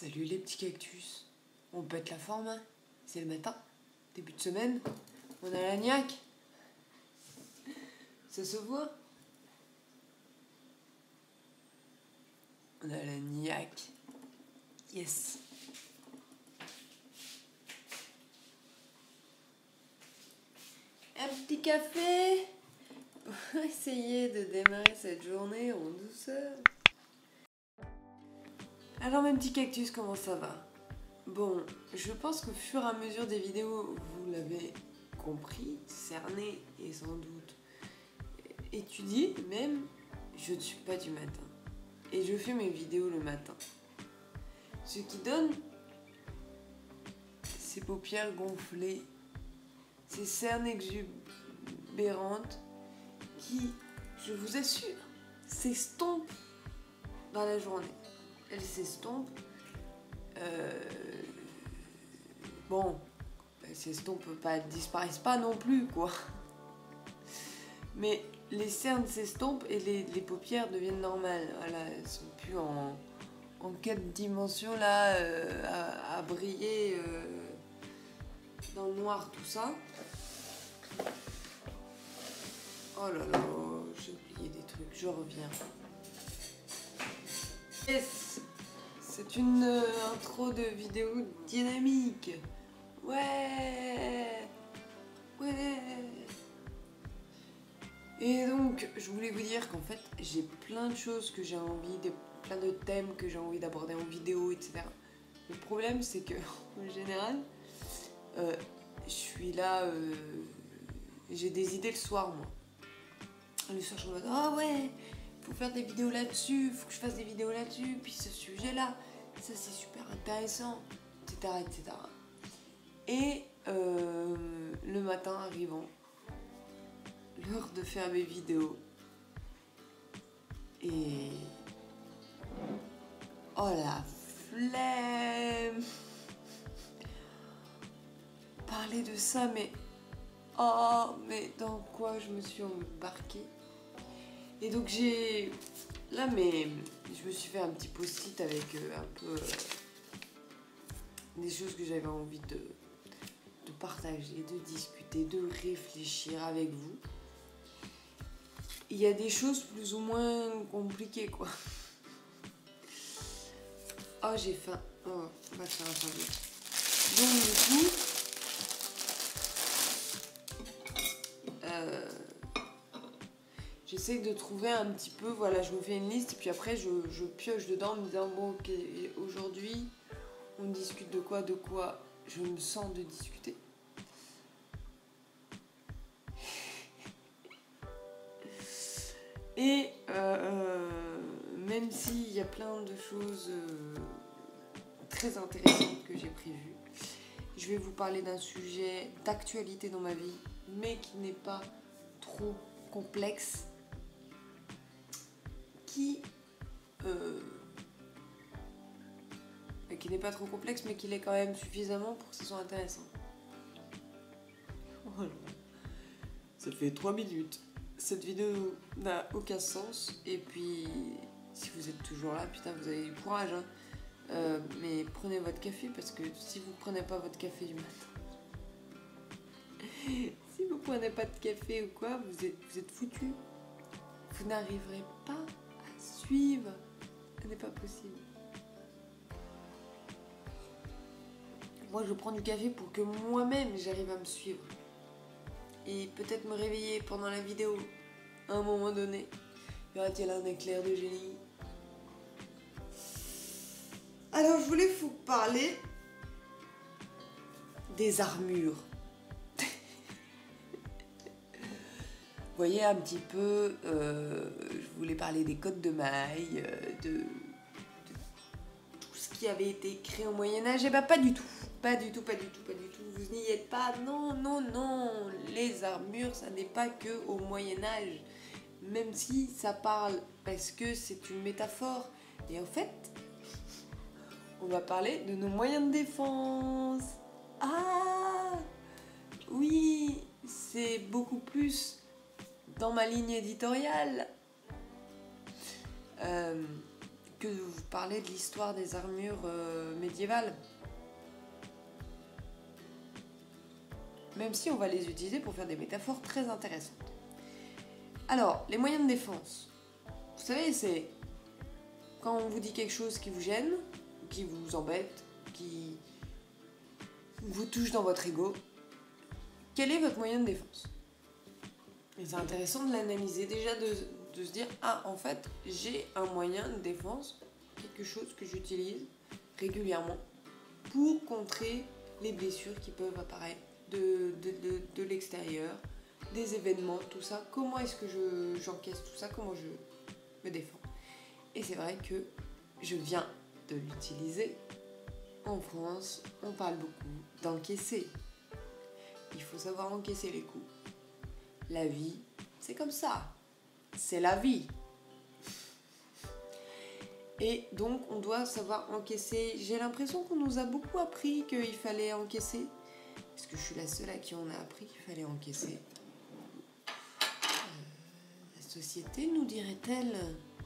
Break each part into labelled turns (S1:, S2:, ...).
S1: Salut les petits cactus. On pète la forme, hein. C'est le matin, début de semaine. On a la niaque. Ça se voit. On a la niaque. Yes. Un petit café pour essayer de démarrer cette journée en douceur. Alors mes petits cactus, comment ça va? Bon, je pense qu'au fur et à mesure des vidéos, vous l'avez compris, cerné et sans doute étudié même, je ne suis pas du matin. Et je fais mes vidéos le matin. Ce qui donne ces paupières gonflées, ces cernes exubérantes qui, je vous assure, s'estompent dans la journée. Elles s'estompent. Bon, elles s'estompent pas, elles disparaissent pas non plus, quoi. Mais les cernes s'estompent et les paupières deviennent normales. Voilà, elles sont plus en 4 dimensions là, à briller dans le noir, tout ça. Oh là là, j'ai oublié des trucs, je reviens. Yes, c'est une intro de vidéo dynamique. Ouais. Et donc, je voulais vous dire qu'en fait, j'ai plein de choses que j'ai envie, plein de thèmes que j'ai envie d'aborder en vidéo, etc. Le problème, c'est que, en général, je suis là, j'ai des idées le soir, moi. Le soir, je me dis, ah ouais, faut faire des vidéos là-dessus, faut que je fasse des vidéos là-dessus, puis ce sujet-là, ça c'est super intéressant, etc., etc. Et le matin arrivant, l'heure de faire mes vidéos. Et... oh la flemme! Parler de ça, mais... oh, mais dans quoi je me suis embarquée? Et donc j'ai... là, mais... je me suis fait un petit post-it avec un peu... des choses que j'avais envie de partager, de discuter, de réfléchir avec vous. Il y a des choses plus ou moins compliquées, quoi. Oh, j'ai faim. Oh, on va faire un sandwich. Donc, du coup, j'essaie de trouver un petit peu, voilà, je me fais une liste et puis après je pioche dedans en me disant, bon, ok, aujourd'hui, on discute de quoi je me sens de discuter. Et même s'il y a plein de choses très intéressantes que j'ai prévues, je vais vous parler d'un sujet d'actualité dans ma vie, mais qui n'est pas trop complexe, qui n'est pas trop complexe, mais qui l'est quand même suffisamment pour que ce soit intéressant. Voilà. Ça fait 3 minutes. Cette vidéo n'a aucun sens. Et puis, si vous êtes toujours là, putain, vous avez du courage, hein. Mais prenez votre café, parce que si vous prenez pas votre café du matin, si vous prenez pas de café ou quoi, vous êtes foutus. Vous n'arriverez pas à suivre. Ce n'est pas possible. Moi, je prends du café pour que moi-même, j'arrive à me suivre. Et peut-être me réveiller pendant la vidéo. À un moment donné, y aura-t-il un éclair de génie? Alors, je voulais vous parler des armures. Vous voyez un petit peu, je voulais parler des cottes de mailles, de tout ce qui avait été créé au Moyen-Âge. Et bah, pas du tout. Pas du tout. Vous n'y êtes pas. Non. Les armures, ça n'est pas que au Moyen-Âge. Même si ça parle, parce que c'est une métaphore. Et en fait, on va parler de nos moyens de défense. Ah oui, c'est beaucoup plus dans ma ligne éditoriale que de vous parler de l'histoire des armures médiévales. Même si on va les utiliser pour faire des métaphores très intéressantes. Alors, les moyens de défense. Vous savez, c'est quand on vous dit quelque chose qui vous gêne, qui vous embête, qui vous touche dans votre ego, quel est votre moyen de défense? Et c'est intéressant de l'analyser, déjà de se dire, ah, en fait, j'ai un moyen de défense, quelque chose que j'utilise régulièrement pour contrer les blessures qui peuvent apparaître de l'extérieur, des événements, tout ça. Comment est-ce que j'encaisse tout ça? Comment je me défends? Et c'est vrai que je viens de l'utiliser. En France, on parle beaucoup d'encaisser. Il faut savoir encaisser les coups. La vie, c'est comme ça. C'est la vie. Et donc, on doit savoir encaisser. J'ai l'impression qu'on nous a beaucoup appris qu'il fallait encaisser. Est-ce que je suis la seule à qui on a appris qu'il fallait encaisser? La société nous dirait-elle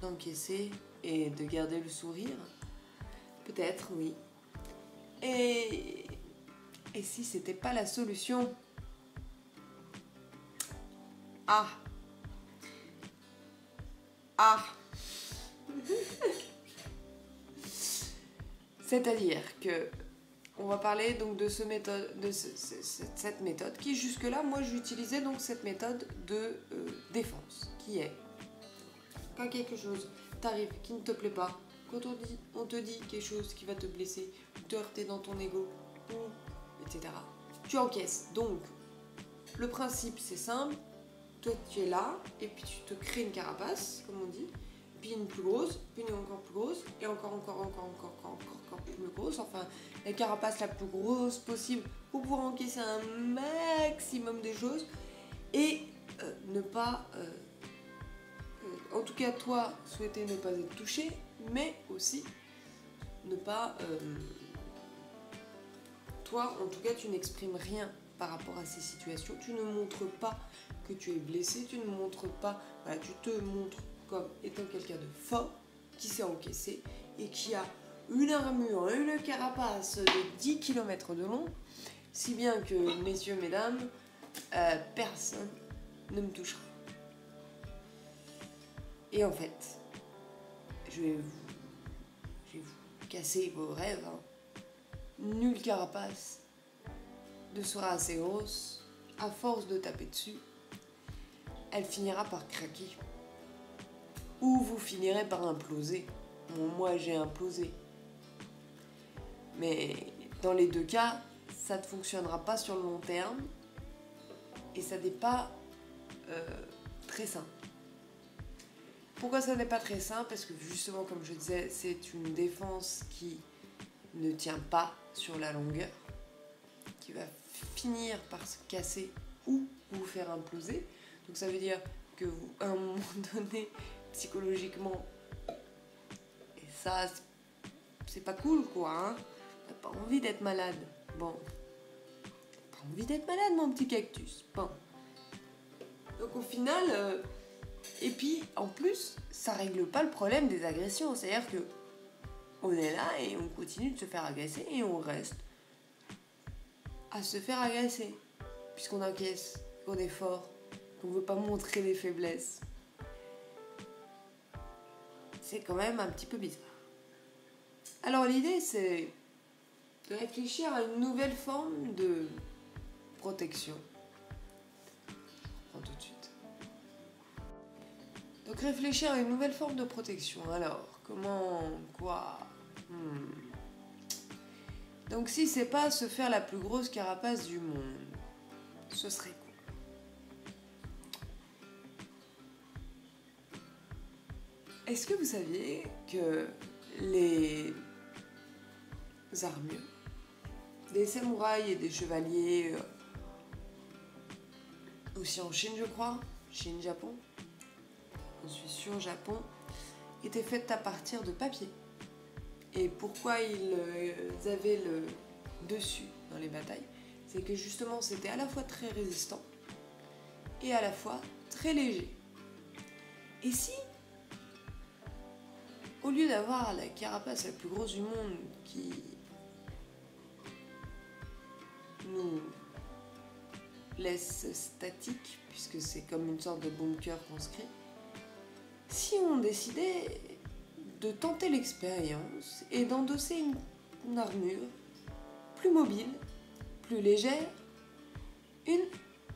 S1: d'encaisser et de garder le sourire? Peut-être, oui. Et si c'était pas la solution? Ah! C'est-à-dire que on va parler donc de cette méthode qui jusque-là, moi j'utilisais donc cette méthode de défense, qui est quand quelque chose t'arrive qui ne te plaît pas, quand on te dit quelque chose qui va te blesser, te heurter dans ton ego, etc. Tu encaisses. Donc, le principe c'est simple, toi tu es là, et puis tu te crées une carapace, comme on dit, puis une plus grosse, puis une encore plus grosse, et encore plus grosse, enfin la carapace la plus grosse possible pour pouvoir encaisser un maximum de choses, et ne pas, en tout cas toi, souhaiter ne pas être touché, mais aussi ne pas, toi en tout cas tu n'exprimes rien par rapport à ces situations, tu ne montres pas que tu es blessé, tu ne montres pas, voilà, tu te montres comme étant quelqu'un de fort, qui s'est encaissé et qui a une armure, une carapace de 10 km de long, si bien que, messieurs, mesdames, personne ne me touchera. Et en fait, je vais vous casser vos rêves. Hein. Nulle carapace ne sera assez grosse, à force de taper dessus, elle finira par craquer. Ou vous finirez par imploser. Bon, moi j'ai implosé. Mais dans les deux cas, ça ne fonctionnera pas sur le long terme et ça n'est pas très sain. Pourquoi ça n'est pas très sain? Parce que justement, comme je disais, c'est une défense qui ne tient pas sur la longueur, qui va finir par se casser ou vous faire imploser. Donc ça veut dire que vous, à un moment donné, psychologiquement, et ça, c'est pas cool, quoi, hein. T'as pas envie d'être malade. Bon. T'as pas envie d'être malade, mon petit cactus. Bon. Donc au final, et puis en plus, ça règle pas le problème des agressions. C'est-à-dire que on est là et on continue de se faire agresser et on reste à se faire agresser. Puisqu'on encaisse, qu'on est fort, qu'on veut pas montrer les faiblesses. C'est quand même un petit peu bizarre. Alors l'idée, c'est de réfléchir à une nouvelle forme de protection. Je reprends tout de suite. Donc réfléchir à une nouvelle forme de protection. Alors, comment, quoi Donc si c'est pas se faire la plus grosse carapace du monde, ce serait quoi? Est-ce que vous saviez que les armures des samouraïs et des chevaliers, aussi en Chine je crois, Chine, Japon, je suis sûre Japon, étaient faites à partir de papier. Et pourquoi ils avaient le dessus dans les batailles? C'est que justement c'était à la fois très résistant et à la fois très léger. Et si au lieu d'avoir la carapace la plus grosse du monde qui nous laisse statiques, puisque c'est comme une sorte de bunker qu'on se crée, si on décidait de tenter l'expérience et d'endosser une armure plus mobile, plus légère, une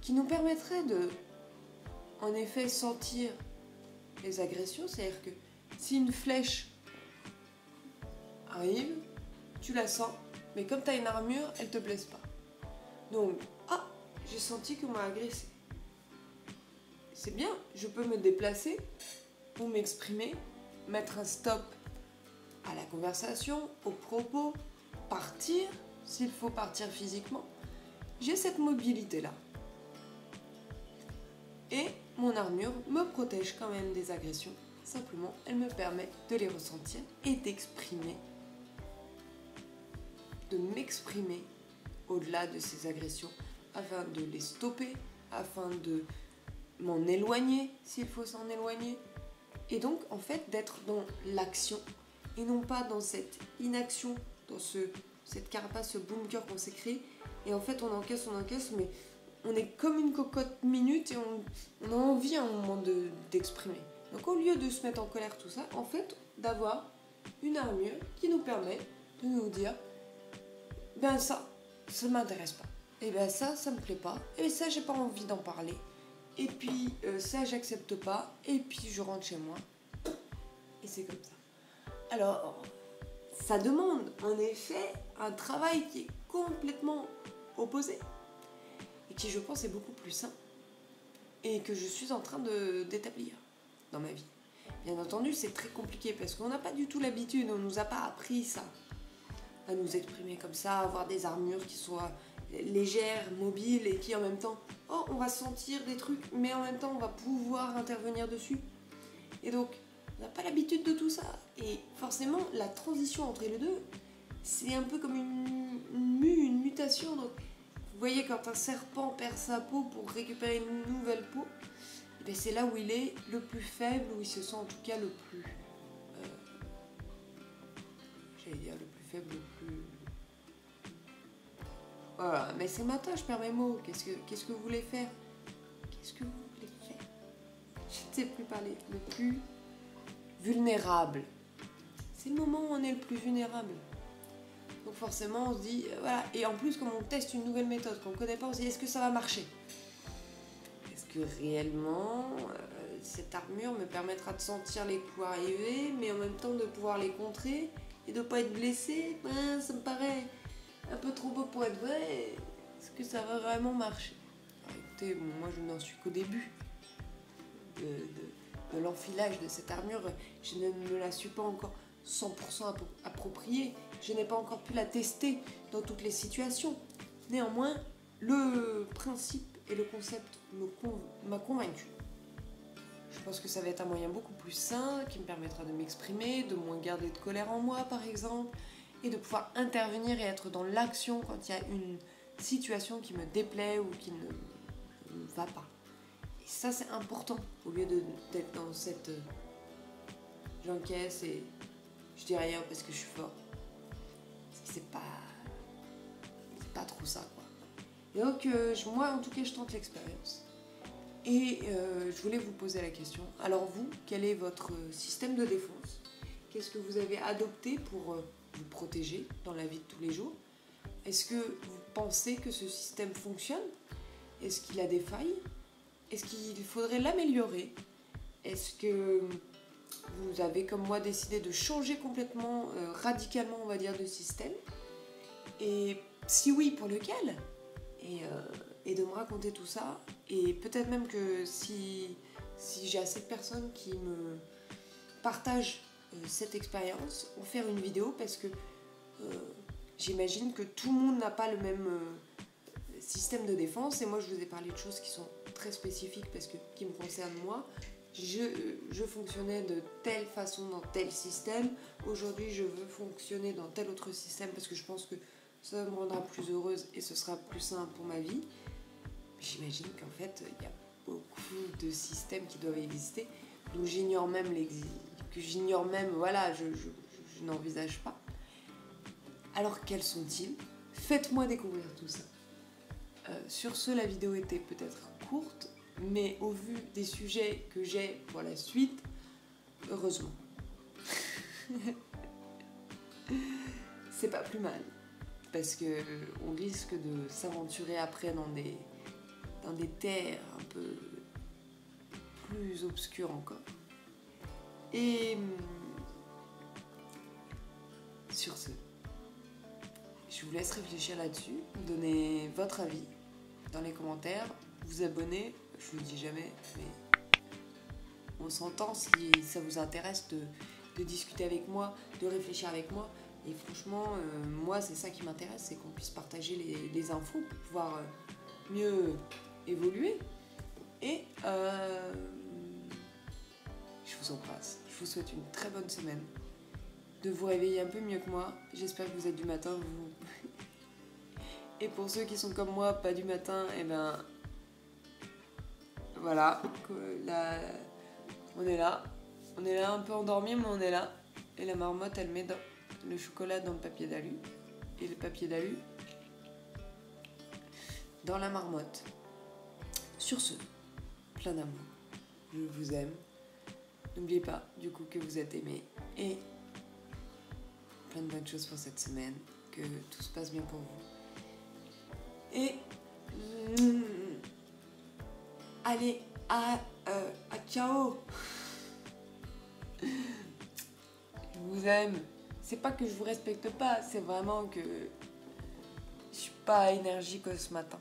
S1: qui nous permettrait de, en effet, sentir les agressions, c'est-à-dire que si une flèche arrive, tu la sens, mais comme tu as une armure, elle te blesse pas. Donc, j'ai senti qu'on m'a agressé. C'est bien, je peux me déplacer ou m'exprimer, mettre un stop à la conversation, aux propos, partir, s'il faut partir physiquement. J'ai cette mobilité-là. Et mon armure me protège quand même des agressions. Simplement, elle me permet de les ressentir et d'exprimer, de m'exprimer au-delà de ces agressions, afin de les stopper, afin de m'en éloigner, s'il faut s'en éloigner. Et donc, en fait, d'être dans l'action, et non pas dans cette inaction, dans cette carapace, ce bunker qu'on s'est créé. Et en fait, on encaisse, mais on est comme une cocotte minute et on a envie à un moment d'exprimer. Donc, au lieu de se mettre en colère, tout ça, en fait, d'avoir une armure qui nous permet de nous dire ben ça m'intéresse pas. Et ben ça me plaît pas. Et ça, j'ai pas envie d'en parler. Et puis ça, j'accepte pas. Et puis je rentre chez moi. Et c'est comme ça. Alors, ça demande en effet un travail qui est complètement opposé. Et qui, je pense, est beaucoup plus sain. Et que je suis en train d'établir dans ma vie. Bien entendu, c'est très compliqué parce qu'on n'a pas du tout l'habitude. On nous a pas appris ça. À nous exprimer comme ça, avoir des armures qui soient légères, mobiles et qui en même temps, on va sentir des trucs, mais en même temps on va pouvoir intervenir dessus. Et donc, on n'a pas l'habitude de tout ça. Et forcément, la transition entre les deux, c'est un peu comme une mutation. Donc, vous voyez, quand un serpent perd sa peau pour récupérer une nouvelle peau, et bien c'est là où il est le plus faible, où il se sent en tout cas le plus... le plus faible, le plus... Voilà, mais ce matin, je perds mes mots. Qu'est-ce que vous voulez faire? Qu'est-ce que vous voulez faire? Je ne sais plus parler. Le plus vulnérable. C'est le moment où on est le plus vulnérable. Donc forcément, on se dit, voilà. Et en plus, comme on teste une nouvelle méthode qu'on ne connaît pas, on se dit, est-ce que ça va marcher? Est-ce que réellement, cette armure me permettra de sentir les coups arriver, mais en même temps de pouvoir les contrer et de ne pas être blessé? Ça me paraît un peu trop beau pour être vrai. Est-ce que ça va vraiment marcher? Alors, écoutez, moi je n'en suis qu'au début de l'enfilage de cette armure. Je ne me la suis pas encore 100% appropriée. Je n'ai pas encore pu la tester dans toutes les situations. Néanmoins, le principe et le concept m'a convaincu. Je pense que ça va être un moyen beaucoup plus sain qui me permettra de m'exprimer, de moins garder de colère en moi par exemple, et de pouvoir intervenir et être dans l'action quand il y a une situation qui me déplaît ou qui ne va pas. Et ça, c'est important, au lieu d'être dans cette j'encaisse et je dis rien parce que je suis fort. Parce que c'est pas trop ça, quoi. Et donc, moi, en tout cas, je tente l'expérience. Et je voulais vous poser la question. Alors vous, quel est votre système de défense? Qu'est-ce que vous avez adopté pour vous protéger dans la vie de tous les jours? Est-ce que vous pensez que ce système fonctionne? Est-ce qu'il a des failles? Est-ce qu'il faudrait l'améliorer? Est-ce que vous avez, comme moi, décidé de changer complètement, radicalement, on va dire, de système? Et si oui, pour lequel? Et de me raconter tout ça. Et peut-être même que si j'ai assez de personnes qui me partagent cette expérience, ou faire une vidéo, parce que j'imagine que tout le monde n'a pas le même système de défense. Et moi, je vous ai parlé de choses qui sont très spécifiques parce que qui me concernent moi. Je fonctionnais de telle façon dans tel système. Aujourd'hui, je veux fonctionner dans tel autre système parce que je pense que ça me rendra plus heureuse et ce sera plus sain pour ma vie. J'imagine qu'en fait, il y a beaucoup de systèmes qui doivent exister dont j'ignore même voilà, je n'envisage pas. Alors quels sont-ils? Faites-moi découvrir tout ça. Sur ce, la vidéo était peut-être courte, mais au vu des sujets que j'ai pour la suite, heureusement. C'est pas plus mal, parce que on risque de s'aventurer après dans des terres un peu plus obscures encore. Et sur ce, je vous laisse réfléchir là-dessus, donner votre avis dans les commentaires, vous abonner, je vous le dis jamais, mais on s'entend si ça vous intéresse de discuter avec moi, de réfléchir avec moi. Et franchement, moi c'est ça qui m'intéresse, c'est qu'on puisse partager les infos pour pouvoir mieux évoluer. Et je vous embrasse, je vous souhaite une très bonne semaine, de vous réveiller un peu mieux que moi. J'espère que vous êtes du matin, vous. Et pour ceux qui sont comme moi, pas du matin, et ben voilà, là, on est là un peu endormi, mais on est là. Et la marmotte, elle met le chocolat dans le papier d'alu, et le papier d'alu dans la marmotte. Sur ce, plein d'amour, je vous aime. N'oubliez pas du coup que vous êtes aimés, et plein de bonnes choses pour cette semaine, que tout se passe bien pour vous. Et allez, à ciao. Je vous aime. C'est pas que je vous respecte pas, c'est vraiment que je suis pas énergique ce matin.